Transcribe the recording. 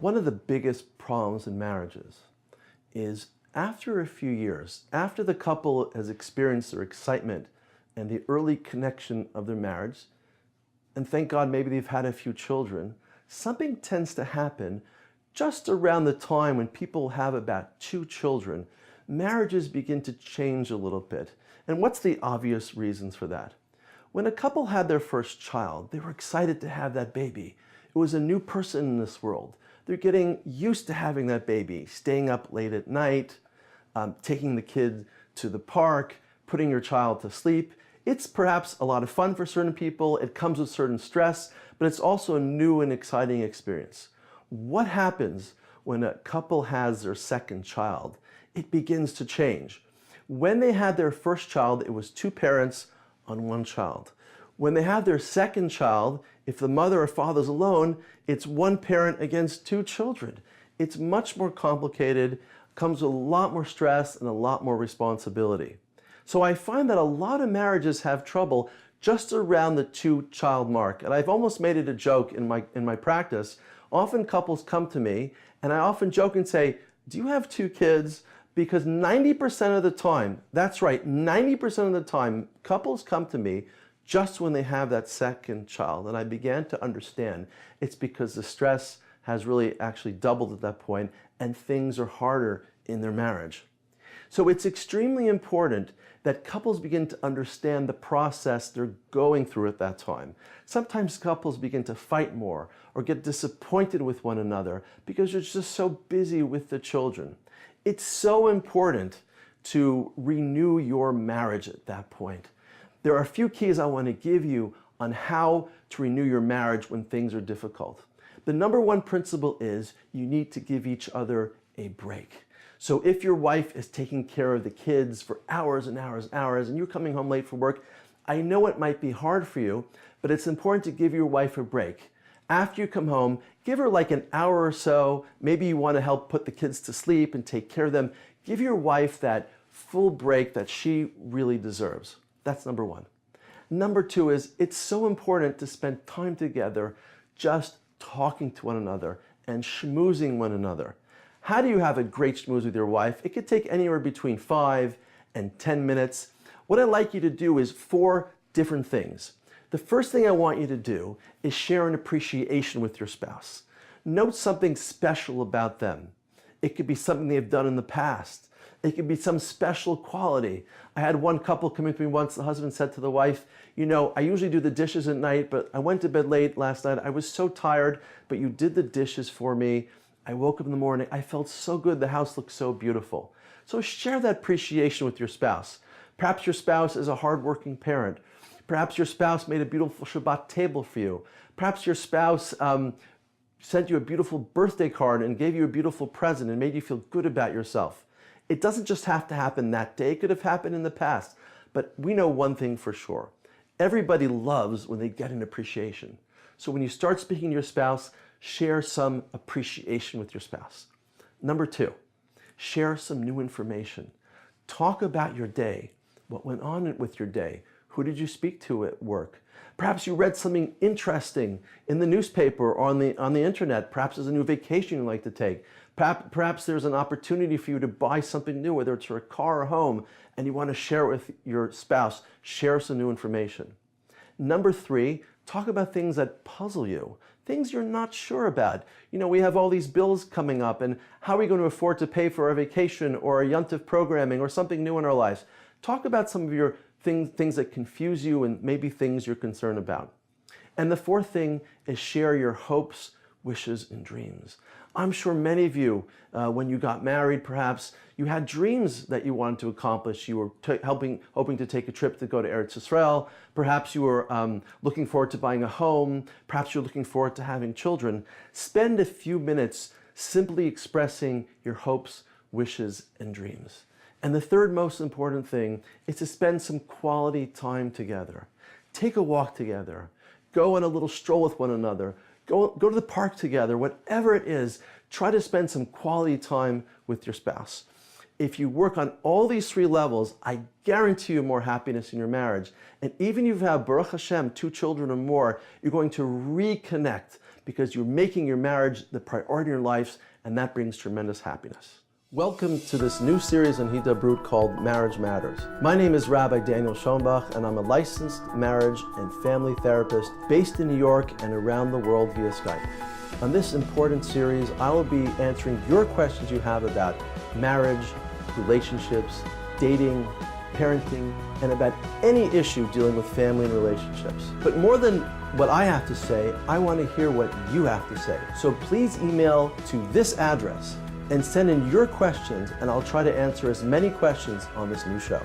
One of the biggest problems in marriages is after a few years, after the couple has experienced their excitement and the early connection of their marriage, and thank God maybe they've had a few children, something tends to happen just around the time when people have about 2 children. Marriages begin to change a little bit. And what's the obvious reasons for that? When a couple had their first child, they were excited to have that baby. It was a new person in this world. They're getting used to having that baby, staying up late at night, taking the kid to the park, putting your child to sleep. It's perhaps a lot of fun for certain people. It comes with certain stress, but it's also a new and exciting experience. What happens when a couple has their second child? It begins to change. When they had their first child, it was 2 parents on 1 child. When they have their second child, if the mother or father is alone, it's 1 parent against 2 children. It's much more complicated, comes with a lot more stress and a lot more responsibility. So I find that a lot of marriages have trouble just around the 2-child mark. And I've almost made it a joke in my practice. Often couples come to me and I often joke and say, do you have 2 kids? Because 90% of the time, that's right, 90% of the time, couples come to me just when they have that second child. And I began to understand it's because the stress has really actually doubled at that point and things are harder in their marriage. So it's extremely important that couples begin to understand the process they're going through at that time. Sometimes couples begin to fight more or get disappointed with one another because they're just so busy with the children. It's so important to renew your marriage at that point. There are a few keys I want to give you on how to renew your marriage when things are difficult. The number 1 principle is you need to give each other a break. So if your wife is taking care of the kids for hours and hours and hours and you're coming home late from work, I know it might be hard for you, but it's important to give your wife a break. After you come home, give her like an hour or so. Maybe you want to help put the kids to sleep and take care of them. Give your wife that full break that she really deserves. That's number 1. Number 2 is it's so important to spend time together just talking to one another and schmoozing one another. How do you have a great schmooze with your wife? It could take anywhere between 5 and 10 minutes. What I'd like you to do is 4 different things. The first thing I want you to do is share an appreciation with your spouse. Note something special about them. It could be something they've done in the past. It could be some special quality. I had one couple come to me once. The husband said to the wife, you know, I usually do the dishes at night, but I went to bed late last night. I was so tired, but you did the dishes for me. I woke up in the morning. I felt so good. The house looked so beautiful. So share that appreciation with your spouse. Perhaps your spouse is a hardworking parent. Perhaps your spouse made a beautiful Shabbat table for you. Perhaps your spouse sent you a beautiful birthday card and gave you a beautiful present and made you feel good about yourself. It doesn't just have to happen that day. It could have happened in the past. But we know one thing for sure. Everybody loves when they get an appreciation. So when you start speaking to your spouse, share some appreciation with your spouse. Number 2, share some new information. Talk about your day, what went on with your day. Who did you speak to at work? Perhaps you read something interesting in the newspaper or on the internet. Perhaps there's a new vacation you'd like to take. Perhaps there's an opportunity for you to buy something new, whether it's for a car or home, and you want to share it with your spouse. Share some new information. Number 3, talk about things that puzzle you, things you're not sure about. You know, we have all these bills coming up, and how are we going to afford to pay for our vacation or a yontif programming or something new in our lives? Talk about some of your things that confuse you and maybe things you're concerned about. And the 4th thing is share your hopes, wishes, and dreams. I'm sure many of you, when you got married, perhaps you had dreams that you wanted to accomplish. You were hoping to take a trip to go to Eretz Yisrael. Perhaps you were looking forward to buying a home. Perhaps you're looking forward to having children. Spend a few minutes simply expressing your hopes, wishes, and dreams. And the 3rd most important thing is to spend some quality time together. Take a walk together. Go on a little stroll with one another. Go to the park together. Whatever it is, try to spend some quality time with your spouse. If you work on all these 3 levels, I guarantee you more happiness in your marriage. And even if you have, Baruch Hashem, 2 children or more, you're going to reconnect because you're making your marriage the priority in your lives, and that brings tremendous happiness. Welcome to this new series on Hidabrut called Marriage Matters. My name is Rabbi Daniel Schonbuch, and I'm a licensed marriage and family therapist based in New York and around the world via Skype. On this important series, I will be answering your questions you have about marriage, relationships, dating, parenting, and about any issue dealing with family and relationships. But more than what I have to say, I want to hear what you have to say. So please email to this address and send in your questions, and I'll try to answer as many questions on this new show.